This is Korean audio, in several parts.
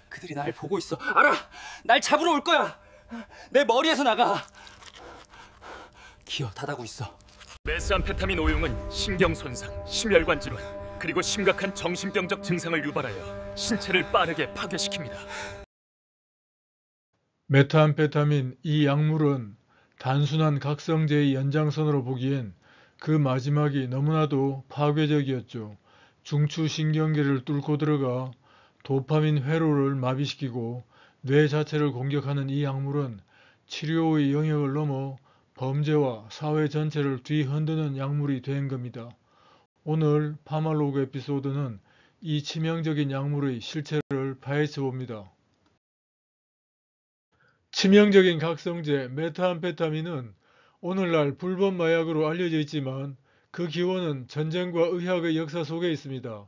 그들이 날 보고 있어. 알아! 날 잡으러 올 거야. 내 머리에서 나가. 기어 닫아고 있어. 메스암페타민 오용은 신경 손상, 심혈관 질환, 그리고 심각한 정신병적 증상을 유발하여 신체를 빠르게 파괴시킵니다. 메타암페타민 이 약물은 단순한 각성제의 연장선으로 보기엔 그 마지막이 너무나도 파괴적이었죠. 중추신경계를 뚫고 들어가 도파민 회로를 마비시키고 뇌 자체를 공격하는 이 약물은 치료의 영역을 넘어 범죄와 사회 전체를 뒤흔드는 약물이 된 겁니다. 오늘 파말로그 에피소드는 이 치명적인 약물의 실체를 파헤쳐 봅니다. 치명적인 각성제 메타암페타민은 오늘날 불법 마약으로 알려져 있지만 그 기원은 전쟁과 의학의 역사 속에 있습니다.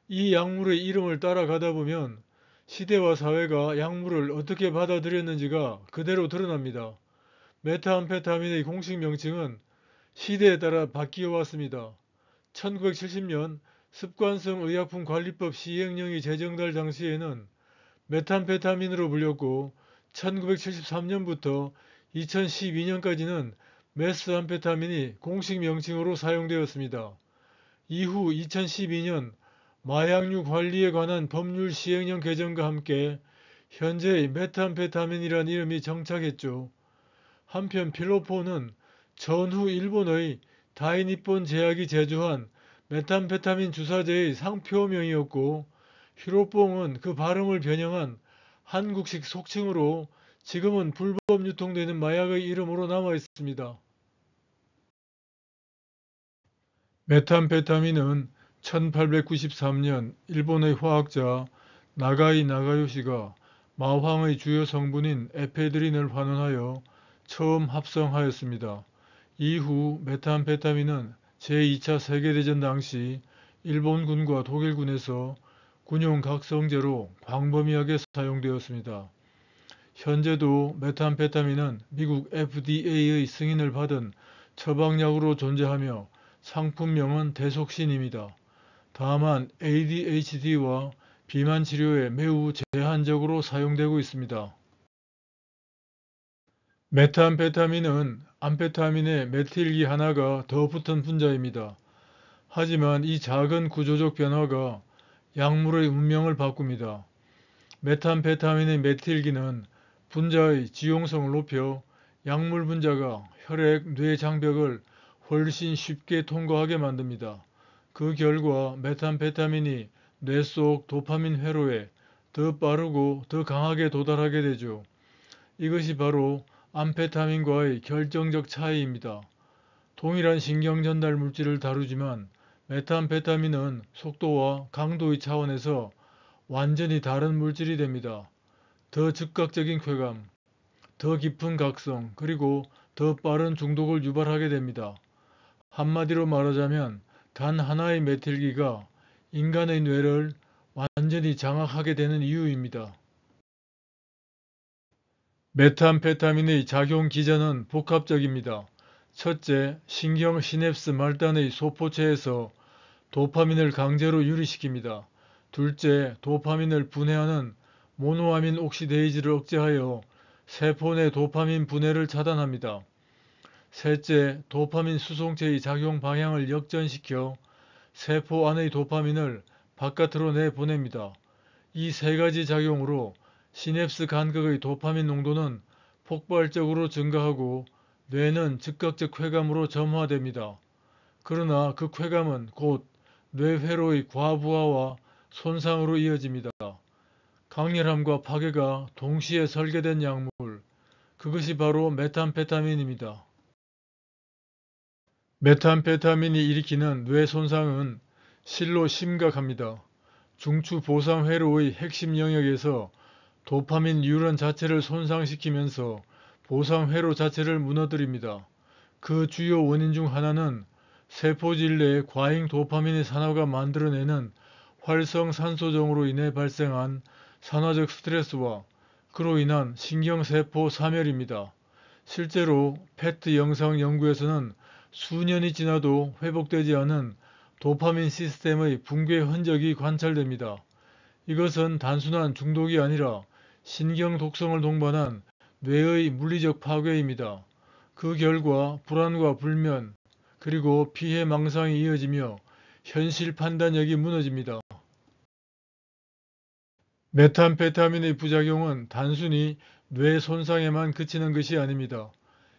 이 약물의 이름을 따라가다 보면 시대와 사회가 약물을 어떻게 받아들였는지가 그대로 드러납니다. 메타암페타민의 공식 명칭은 시대에 따라 바뀌어 왔습니다. 1970년 습관성 의약품관리법 시행령이 제정될 당시에는 메탐페타민으로 불렸고 1973년부터 2012년까지는 메스암페타민이 공식 명칭으로 사용되었습니다. 이후 2012년 마약류 관리에 관한 법률 시행령 개정과 함께 현재의 메탐페타민이라는 이름이 정착했죠. 한편 필로폰은 전후 일본의 다이니폰 제약이 제조한 메탐페타민 주사제의 상표명이었고 히로뽕은 그 발음을 변형한 한국식 속칭으로 지금은 불법 유통되는 마약의 이름으로 남아 있습니다. 메탐페타민은 1893년 일본의 화학자 나가이 나가요시가 마황의 주요 성분인 에페드린을 환원하여 처음 합성하였습니다. 이후 메탐페타민은 제2차 세계대전 당시 일본군과 독일군에서 군용 각성제로 광범위하게 사용되었습니다. 현재도 메탐페타민은 미국 FDA의 승인을 받은 처방약으로 존재하며 상품명은 대속신입니다. 다만 ADHD와 비만 치료에 매우 제한적으로 사용되고 있습니다. 메탐페타민은 암페타민에 메틸기 하나가 더 붙은 분자입니다. 하지만 이 작은 구조적 변화가 약물의 운명을 바꿉니다. 메탐페타민의 메틸기는 분자의 지용성을 높여 약물 분자가 혈액, 뇌 장벽을 훨씬 쉽게 통과하게 만듭니다. 그 결과 메탐페타민이 뇌 속 도파민 회로에 더 빠르고 더 강하게 도달하게 되죠. 이것이 바로 암페타민과의 결정적 차이입니다. 동일한 신경 전달 물질을 다루지만 메탐페타민은 속도와 강도의 차원에서 완전히 다른 물질이 됩니다. 더 즉각적인 쾌감, 더 깊은 각성, 그리고 더 빠른 중독을 유발하게 됩니다. 한마디로 말하자면 단 하나의 메틸기가 인간의 뇌를 완전히 장악하게 되는 이유입니다. 메탐페타민의 작용 기전은 복합적입니다. 첫째, 신경 시냅스 말단의 소포체에서 도파민을 강제로 유리시킵니다. 둘째, 도파민을 분해하는 모노아민 옥시데이즈를 억제하여 세포 내 도파민 분해를 차단합니다. 셋째, 도파민 수송체의 작용 방향을 역전시켜 세포 안의 도파민을 바깥으로 내보냅니다. 이 세 가지 작용으로 시냅스 간극의 도파민 농도는 폭발적으로 증가하고 뇌는 즉각적 쾌감으로 점화됩니다. 그러나 그 쾌감은 곧 뇌회로의 과부하와 손상으로 이어집니다. 강렬함과 파괴가 동시에 설계된 약물, 그것이 바로 메탐페타민입니다. 메탐페타민이 일으키는 뇌 손상은 실로 심각합니다. 중추 보상회로의 핵심 영역에서 도파민 뉴런 자체를 손상시키면서 보상회로 자체를 무너뜨립니다. 그 주요 원인 중 하나는 세포질 내 과잉 도파민의 산화가 만들어내는 활성산소정으로 인해 발생한 산화적 스트레스와 그로 인한 신경세포 사멸입니다. 실제로 페트 영상 연구에서는 수년이 지나도 회복되지 않은 도파민 시스템의 붕괴 흔적이 관찰됩니다. 이것은 단순한 중독이 아니라 신경 독성을 동반한 뇌의 물리적 파괴입니다. 그 결과 불안과 불면, 그리고 피해 망상이 이어지며 현실 판단력이 무너집니다. 메탄페타민의 부작용은 단순히 뇌 손상에만 그치는 것이 아닙니다.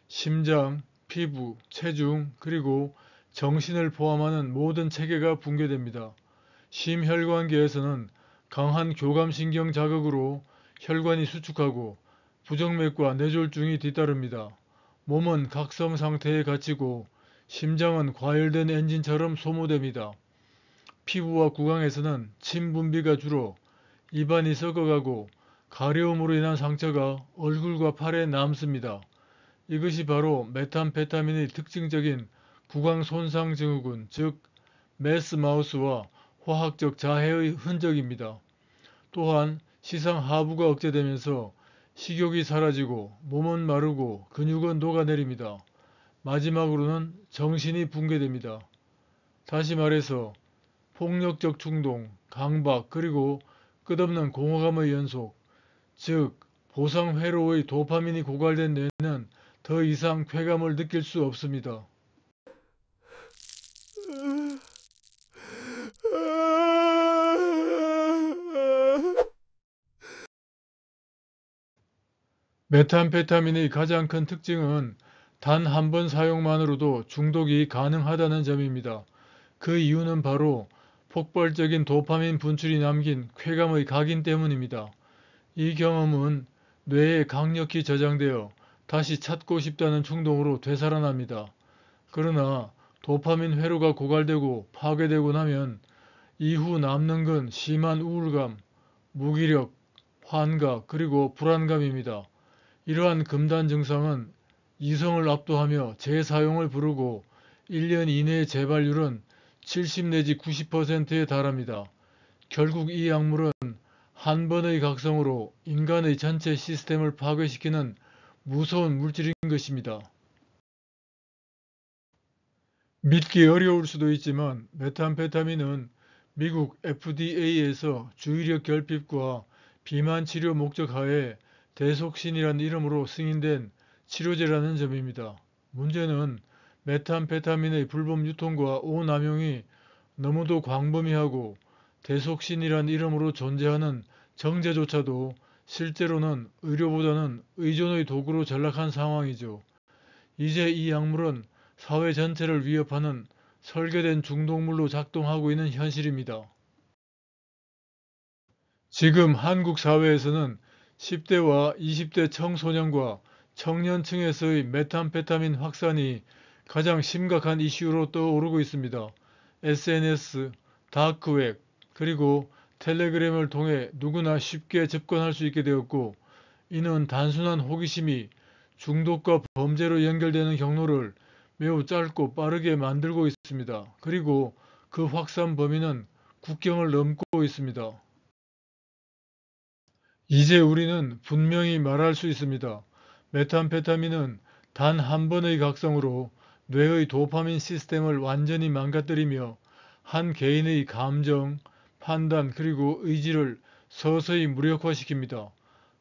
심장, 피부, 체중, 그리고 정신을 포함하는 모든 체계가 붕괴됩니다. 심혈관계에서는 강한 교감신경 자극으로 혈관이 수축하고 부정맥과 뇌졸중이 뒤따릅니다. 몸은 각성 상태에 갇히고 심장은 과열된 엔진처럼 소모됩니다. 피부와 구강에서는 침 분비가 줄어 입안이 썩어가고 가려움으로 인한 상처가 얼굴과 팔에 남습니다. 이것이 바로 메탄페타민의 특징적인 구강 손상 증후군, 즉 메스 마우스와 화학적 자해의 흔적입니다. 또한 시상 하부가 억제되면서 식욕이 사라지고 몸은 마르고 근육은 녹아내립니다. 마지막으로는 정신이 붕괴됩니다. 다시 말해서 폭력적 충동, 강박, 그리고 끝없는 공허감의 연속, 즉 보상 회로의 도파민이 고갈된 뇌는 더 이상 쾌감을 느낄 수 없습니다. 메탄페타민의 가장 큰 특징은 단 한 번 사용만으로도 중독이 가능하다는 점입니다. 그 이유는 바로 폭발적인 도파민 분출이 남긴 쾌감의 각인 때문입니다. 이 경험은 뇌에 강력히 저장되어 다시 찾고 싶다는 충동으로 되살아납니다. 그러나 도파민 회로가 고갈되고 파괴되고 나면 이후 남는 건 심한 우울감, 무기력, 환각, 그리고 불안감입니다. 이러한 금단 증상은 이성을 압도하며 재사용을 부르고 1년 이내의 재발률은 70 내지 90%에 달합니다. 결국 이 약물은 한 번의 각성으로 인간의 전체 시스템을 파괴시키는 무서운 물질인 것입니다. 믿기 어려울 수도 있지만 메탄페타민은 미국 FDA에서 주의력 결핍과 비만 치료 목적 하에 대속신이라는 이름으로 승인된 치료제라는 점입니다. 문제는 메탄페타민의 불법 유통과 오남용이 너무도 광범위하고 대속신이라는 이름으로 존재하는 정제조차도 실제로는 의료보다는 의존의 도구로 전락한 상황이죠. 이제 이 약물은 사회 전체를 위협하는 설계된 중독물로 작동하고 있는 현실입니다. 지금 한국 사회에서는 10대와 20대 청소년과 청년층에서의 메탄페타민 확산이 가장 심각한 이슈로 떠오르고 있습니다. SNS, 다크웹, 그리고 텔레그램을 통해 누구나 쉽게 접근할 수 있게 되었고, 이는 단순한 호기심이 중독과 범죄로 연결되는 경로를 매우 짧고 빠르게 만들고 있습니다. 그리고 그 확산 범위는 국경을 넘고 있습니다. 이제 우리는 분명히 말할 수 있습니다. 메탄페타민은 단 한 번의 각성으로 뇌의 도파민 시스템을 완전히 망가뜨리며 한 개인의 감정, 판단, 그리고 의지를 서서히 무력화시킵니다.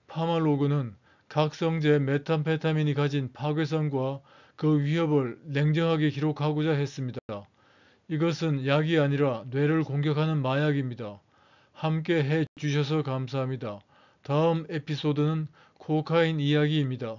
파말로그는 각성제 메탄페타민이 가진 파괴성과 그 위협을 냉정하게 기록하고자 했습니다. 이것은 약이 아니라 뇌를 공격하는 마약입니다. 함께 해주셔서 감사합니다. 다음 에피소드는 코카인 이야기입니다.